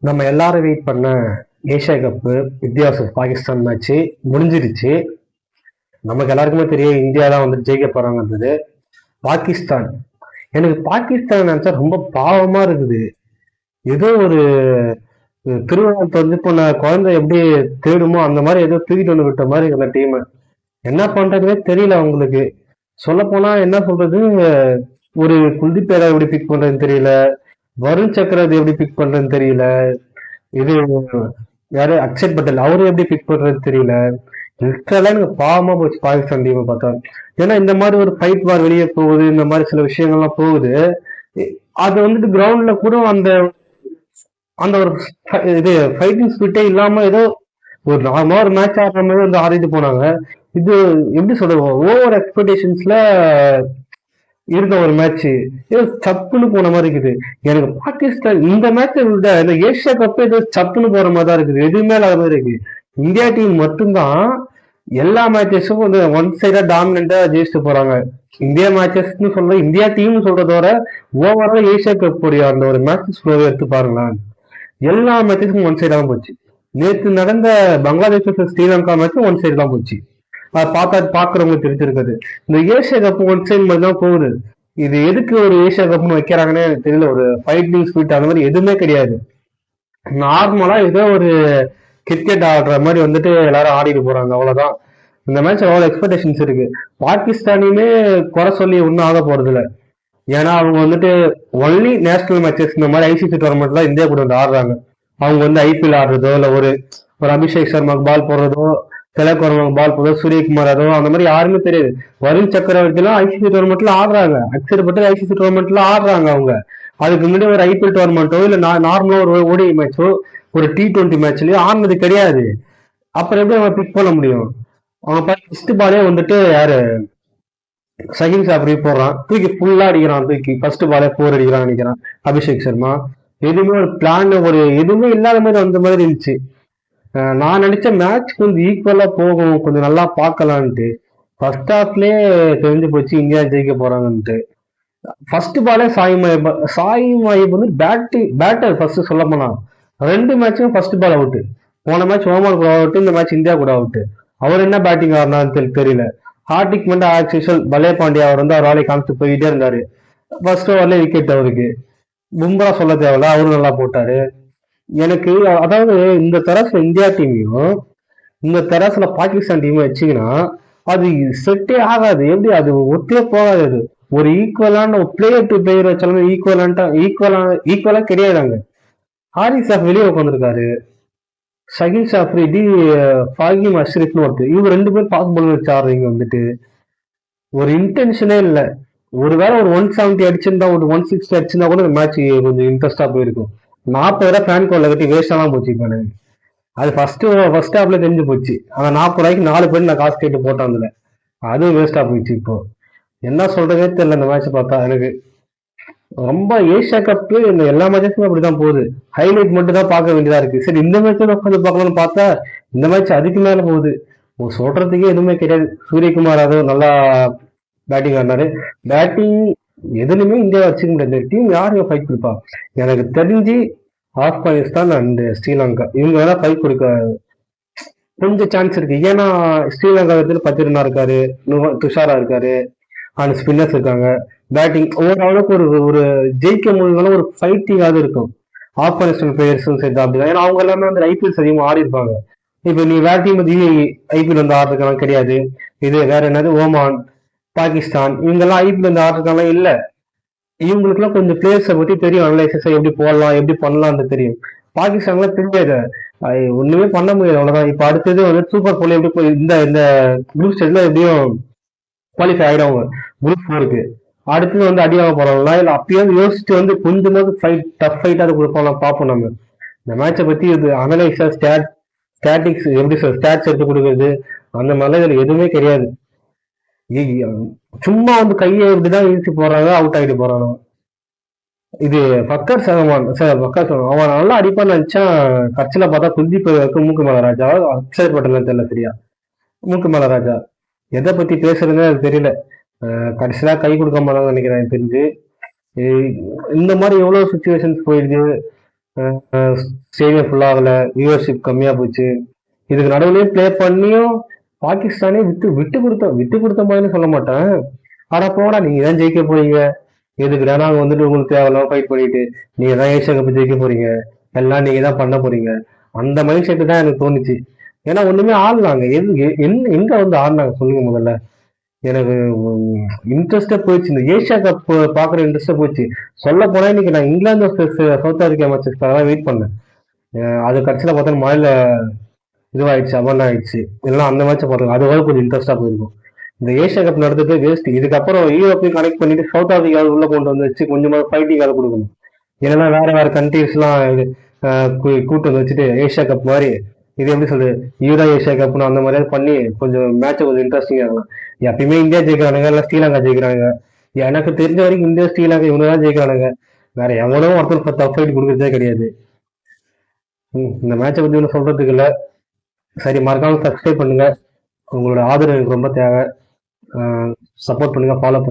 நம்ம எல்லாரும் வெயிட் பண்ண Asia cup India vs Pakistan match முடிஞ்சிருச்சு. நமக்கு எல்லாருக்குமே தெரியும் இந்தியா தான் வந்து ஜெயிக்க போறாங்கன்றது. பாகிஸ்தான், எனக்கு பாகிஸ்தான் நினைச்சா ரொம்ப பாவமா இருக்குது. ஏதோ ஒரு திருவிழா வந்து போன குழந்தை எப்படி தேடுமோ அந்த மாதிரி ஏதோ தூக்கிட்டு வந்து விட்ட மாதிரி அந்த டீம் என்ன பண்றதுன்னே தெரியல அவங்களுக்கு. சொல்ல போனா என்ன சொல்றது, ஒரு குல்தீப் யாதவ் எப்படி பிக் பண்றதுன்னு தெரியல, வருண் சக்கரவர்த்தி எப்படி பிக் பண்றதுன்னு தெரியல, இது யாரு அக்ஷர் பட்டேல் அவரு எப்படி பிக் பண்றது தெரியல. லிட்டரலா எனக்கு பாவமா போச்சு பாகிஸ்தான் டீமை பார்த்தா. ஏன்னா இந்த மாதிரி ஒரு ஃபைட் வார் வெளியே போகுது, இந்த மாதிரி சில விஷயங்கள்லாம் போகுது. அது வந்துட்டு கிரவுண்ட்ல கூட அந்த அந்த ஒரு இது ஃபைட்டிங் ஸ்பிரிட்டே இல்லாம ஏதோ ஒரு நார்மலா ஒரு மேட்ச் ஆடுற மாதிரி வந்து ஆடிட்டு போனாங்க. இது எப்படி சொல்றது, ஓவர் எக்ஸ்பெக்டேஷன்ஸ்ல இருந்த ஒரு மேட்ச் ஏதோ சப்புன்னு போன மாதிரி இருக்குது. எனக்கு பாகிஸ்தான் இந்த மேட்சை விட இந்த ஏஷியா கப் ஏதோ சப்புன்னு போற மாதிரி தான் இருக்குது, எதுவுமே இல்லாத மாதிரி இருக்கு. இந்தியா டீம் மட்டும்தான் எல்லா மேட்சஸும் வந்து ஒன் சைடா டாமினண்டா ஜெயிச்சுட்டு போறாங்க. இந்தியா மேட்சஸ்ன்னு சொல்ல இந்தியா டீம் சொல்றதோட ஓவரால் ஏஷியா கப் உடைய அந்த ஒரு மேட்சஸ் எடுத்து பாருங்களேன், எல்லா மேட்சஸும் ஒன் சைடா தான் போச்சு. நேற்று நடந்த பங்களாதேஷ் ஸ்ரீலங்கா மேட்சும் ஒன் சைடு தான் போச்சு. பார்த்தா பாக்குறவங்களுக்கு தெரிஞ்சிருக்காது. இந்த ஏஷியா கப் ஒன் சைடு மாதிரி தான் போகுது. இது எதுக்கு ஒரு ஏஷியா கப்னு வைக்கிறாங்கன்னு எனக்கு தெரியல. ஒரு ஃபைட்டிங் ஸ்பீட் அந்த மாதிரி எதுவுமே கிடையாது. நார்மலா ஏதோ ஒரு கிரிக்கெட் ஆடுற மாதிரி வந்துட்டு எல்லாரும் ஆடிட்டு போறாங்க, அவ்வளவுதான். இந்த மேட்ச் அவ்வளவு எக்ஸ்பெக்டேஷன்ஸ் இருக்கு. பாகிஸ்தானியுமே குறை சொல்லி ஒன்றும் ஆக போறது இல்லை. ஏன்னா அவங்க வந்துட்டு ஒன்லி நேஷனல் மேட்சஸ் இந்த மாதிரி ஐசிசி டோர்னமெண்ட்ல இந்தியா கூட வந்து ஆடுறாங்க. அவங்க வந்து ஐபிஎல் ஆடுறதோ இல்ல ஒரு ஒரு அபிஷேக் சர்மாக்கு பால் போடுறதோ, திலக் வர்மாக்கு பால் போடுறதோ, சூரியகுமார் யாதவோ அந்த மாதிரி யாருமே தெரியாது. வருண் சக்கரவர்த்தி எல்லாம் ஐசிசி டோர்னமெண்ட்ல ஆடுறாங்க, அக்ஷர் பட்டேல் ஐசிசி டோர்னமெண்ட்ல ஆடுறாங்க அவங்க. அதுக்கு முன்னாடி ஒரு ஐபிஎல் டோர்னமெண்ட்டோ இல்ல நார்மலா ஒரு ஓடிஐ மேட்சோ ஒரு T20 மேட்ச்லயோ ஆடினது கிடையாது. அப்புறம் எப்படி அவங்க பிக் பண்ண முடியும்? அவங்க ஃபர்ஸ்ட் பாலே வந்துட்டு யாரு சகின் சாப்ரி போடுறான், தூக்கி ஃபுல்லா அடிக்கிறான், தூக்கி ஃபர்ஸ்ட் பாலே 4 அடிக்கிறான் நினைக்கிறான் அபிஷேக் சர்மா. எதுவுமே ஒரு பிளான் ஒரு எதுவுமே இல்லாத மாதிரி அந்த மாதிரி இருந்துச்சு. நான் நினைச்ச மேட்ச் கொஞ்சம் ஈக்குவலா போகும், கொஞ்சம் நல்லா பார்க்கலான்ட்டு. ஃபர்ஸ்ட் ஹாஃப்லயே தெரிஞ்சு போச்சு இந்தியா ஜெயிக்க போறாங்கன்ட்டு. ஃபர்ஸ்ட் பாலே சாய் மாயப் வந்து பேட்டர் ஃபர்ஸ்ட் சொல்ல போனா ரெண்டு மேட்சும் ஃபர்ஸ்ட் பால் அவுட். போன மேட்ச் ஓமான் கூட அவுட், இந்த மேட்ச் இந்தியா கூட அவுட். அவர் என்ன பேட்டிங் ஆடினான்னு தெரியல. ஹார்திக் வந்து ஆஸ் யூஷுவல் பலே பாண்டியா அவர் வந்து அவர் வேலையை காமிச்சு போயிட்டே இருந்தாரு. ஃபர்ஸ்ட் ஓவர்ல விக்கெட் அவருக்கு. பும்ரா சொல்ல தேவையில்ல, அவரும் நல்லா போட்டாரு. எனக்கு அதாவது இந்த தரசுல இந்தியா டீமையும் இந்த தரசுல பாகிஸ்தான் டீம் வச்சீங்கன்னா அது செட்டே ஆகாது. எப்படி அது ஒத்தே போகாது. அது ஒரு ஈக்குவலான பிளேயர் டு பிளேயர் வச்சாலும் ஈக்குவலா கிடையாதாங்க. ஹாரிஸ் ஆஃப் வெளியே உட்காந்துருக்காரு, ஷகில் ஷாஃப்ரிடி, ஃபாகிம் அஷ்ரஃப்னு ஒருத்தர், இவங்க ரெண்டு பேரும் பாசிபிள் வச்சு ஆடுறீங்க வந்துட்டு. ஒரு இன்டென்ஷனே இல்லை. ஒருவேளை ஒரு 170 அடிச்சிருந்தா ஒரு 160 அடிச்சிருந்தா கூட இந்த மேட்ச் கொஞ்சம் இன்ட்ரெஸ்டா போயிருக்கும். 40 ஃபேன் கோல்ல கட்டி வேஸ்டா தான் போச்சு. இப்போ எனக்கு அது ஃபர்ஸ்ட் ஹாப்ல தெரிஞ்சு போச்சு. ஆனா 40 4 பேர் நான் காசு கேட்டு போட்டாங்கல்ல, அதுவும் வேஸ்டா போயிடுச்சு. இப்போ என்ன சொல்றதே தெரியல இந்த மேட்ச் பார்த்தா எனக்கு. ரொம்ப ஏஷியா கப் இந்த எல்லா மேட்சுமே அப்படிதான் போகுது. ஹைலைட் மட்டும் தான் பார்க்க வேண்டியதா இருக்கு. சரி இந்த மேட்ச் உட்காந்து பார்க்கலாம்னு பார்த்தா இந்த மேட்ச் அதுக்கு மேல போகுது. சொல்றதுக்கே எதுவுமே கிடையாது. சூரியகுமார் அதுவும் நல்லா பேட்டிங் ஆடினாரு. பேட்டிங் எதுலையுமே இந்தியா வச்சுக்க முடியாது. டீம் யாரு ஃபைட் கொடுப்பா? எனக்கு தெரிஞ்சு ஆப்கானிஸ்தான் அண்ட் ஸ்ரீலங்கா இவங்க வேணா ஃபைட் கொடுக்க கொஞ்சம் சான்ஸ் இருக்கு. ஏன்னா ஸ்ரீலங்கா வந்து பத்திரனா இருக்காரு, துஷாரா இருக்காரு, அண்ட் ஸ்பின்னர்ஸ் இருக்காங்க. பேட்டிங் ஓரளவுக்கு ஒரு ஒரு ஜெயிக்க முடியலனாலும் ஒரு ஃபைட்டிங்காவது இருக்கும். ஆப்கானிஸ்தான் பிளேயர்ஸும் சேர்த்து அப்படிதான். ஏன்னா அவங்க எல்லாமே வந்து ஐபிஎல் அதிகமாக ஆடி இருப்பாங்க. இப்ப நீ வேற டீம் வந்து ஐபிஎல் வந்து ஆடுறதுக்கெல்லாம் கிடையாது. இது வேற என்னது ஓமான், பாகிஸ்தான் இவங்கெல்லாம் ஐபிஎல் வந்து ஆடுறதுக்கெல்லாம் இல்ல. இவங்களுக்குலாம் கொஞ்சம் பிளேயர்ஸை பத்தி தெரியும், அனலைசஸ் எப்படி போடலாம் எப்படி பண்ணலாம்னு தெரியும். பாகிஸ்தான்ல தெரியாது, ஒண்ணுமே பண்ண முடியாது, அவ்வளவுதான். இப்ப அடுத்தது வந்து சூப்பர் போல எப்படி இந்த இந்த குரூப் ஸ்டேஜ்ல எப்படியும் குவாலிஃபை ஆயிடுவாங்க குரூப் 4க்கு. அடுத்தது வந்து அடியாக போறாங்களா இல்ல அப்பயும் யோசிச்சு வந்து கொஞ்சமாவது டஃப் ஃபைட்டாவது கொடுப்பாங்களா பார்ப்போம் நம்ம. இந்த மேட்சை பத்தி இது அனலைசர் ஸ்டாட்டிக்ஸ் எப்படி ஸ்டாட்ஸ் எடுத்து கொடுக்குறது அந்த மாதிரிலாம் இதுல எதுவுமே கிடையாது. சும்மா வந்து கையை இப்படிதான் ஈழ்ச்சி போறாங்க, அவுட் ஆகிட்டு போறாங்க. இது ஃபக்கர் சகமான் சார், ஃபக்கர் சகமான் அவன் நல்லா அடிப்பான்னு நினைச்சா கட்சியில பார்த்தா குல்தீப் மூக்கு மேல ராஜா, அக்ஷர் பட்டேல் தெரியல சரியா, மூக்கு மேல ராஜா. எதை பத்தி பேசுறதுன்னு அது தெரியல. கடைசியா கை கொடுக்க மாட்டாங்கன்னு நினைக்கிறேன் எனக்கு தெரிஞ்சு. இந்த மாதிரி எவ்வளவு சுச்சுவேஷன்ஸ் போயிடுது. ஸ்டேடியம் ஃபுல்லாகல, வியூவர்ஷிப் கம்மியா போச்சு. இதுக்கு நடுவுலயே ப்ளே பண்ணியும் பாகிஸ்தானே விட்டு விட்டு கொடுத்த மாதிரின்னு சொல்ல மாட்டேன். ஆனா போடா, நீங்க தான் ஜெயிக்க போறீங்க, எதுக்குடா நாங்க வந்துட்டு உங்களுக்கு தேவையில்லாம ஃபைட் பண்ணிட்டு, நீங்க தான் ஏசியா கப் ஜெயிக்க போறீங்க, எல்லாம் நீங்க தான் பண்ண போறீங்க, அந்த மைண்ட் செட் தான் எனக்கு தோணுச்சு. ஏன்னா ஒண்ணுமே ஆடலாங்க, எங்க வந்து ஆடினாங்க சொல்லுங்க முதல்ல. எனக்கு இன்ட்ரெஸ்டா போயிடுச்சு, இந்த ஏசியா கப் பாக்குற இன்ட்ரெஸ்டா போயிடுச்சு. சொல்ல போனா இன்னைக்கு நான் இங்கிலாந்து சவுத் ஆப்பிரிக்கா மேட்சஸ்க்காக வெயிட் பண்ணேன். அது கடைசியில பார்த்தா மழையில இதுவாயிடுச்சு, அபர்ன் ஆயிடுச்சு. இல்லைன்னா அந்த மேட்சை பார்த்துருக்கோம், அது வரை கொஞ்சம் இன்ட்ரெஸ்டா போயிருக்கும். இந்த ஏசியா கப் நடந்தது வேஸ்ட். இதுக்கப்புறம் யூரோப்பையும் கனெக்ட் பண்ணிட்டு சவுத் ஆப்பிரிக்காவை உள்ள கொண்டு வந்து வச்சு கொஞ்சமா ஃபைட்டிங்காக கொடுக்கணும். ஏன்னா வேற வேற கண்ட்ரீஸ் எல்லாம் கூட்டு வந்து வச்சுட்டு ஏசியா கப் மாதிரி, இது எப்படி சொல்றது, யூரோ ஏசியா கப்னு அந்த மாதிரியாவது பண்ணி கொஞ்சம் மேட்சை கொஞ்சம் இன்ட்ரெஸ்டிங்கா இருக்கலாம். எப்பயுமே இந்தியா ஜெயிக்கிறானுங்க, இல்லை ஸ்ரீலங்கா ஜெயிக்கிறாங்க. எனக்கு தெரிஞ்ச வரைக்கும் இந்தியா ஸ்ரீலங்கா இவங்க தான் ஜெயிக்கிறானுங்க. வேற எவனும் ஒருத்தர் டஃப் ஃபைட் கொடுக்கறதே கிடையாது. இந்த மேட்சை பத்தி ஒன்றும் சொல்றதுக்கு இல்லை. சரி, மறக்காம சப்ஸ்கிரைப் பண்ணுங்க. உங்களோட ஆதரவு எனக்கு ரொம்ப தேவை. சப்போர்ட் பண்ணுங்க, ஃபாலோ பண்ணுங்க.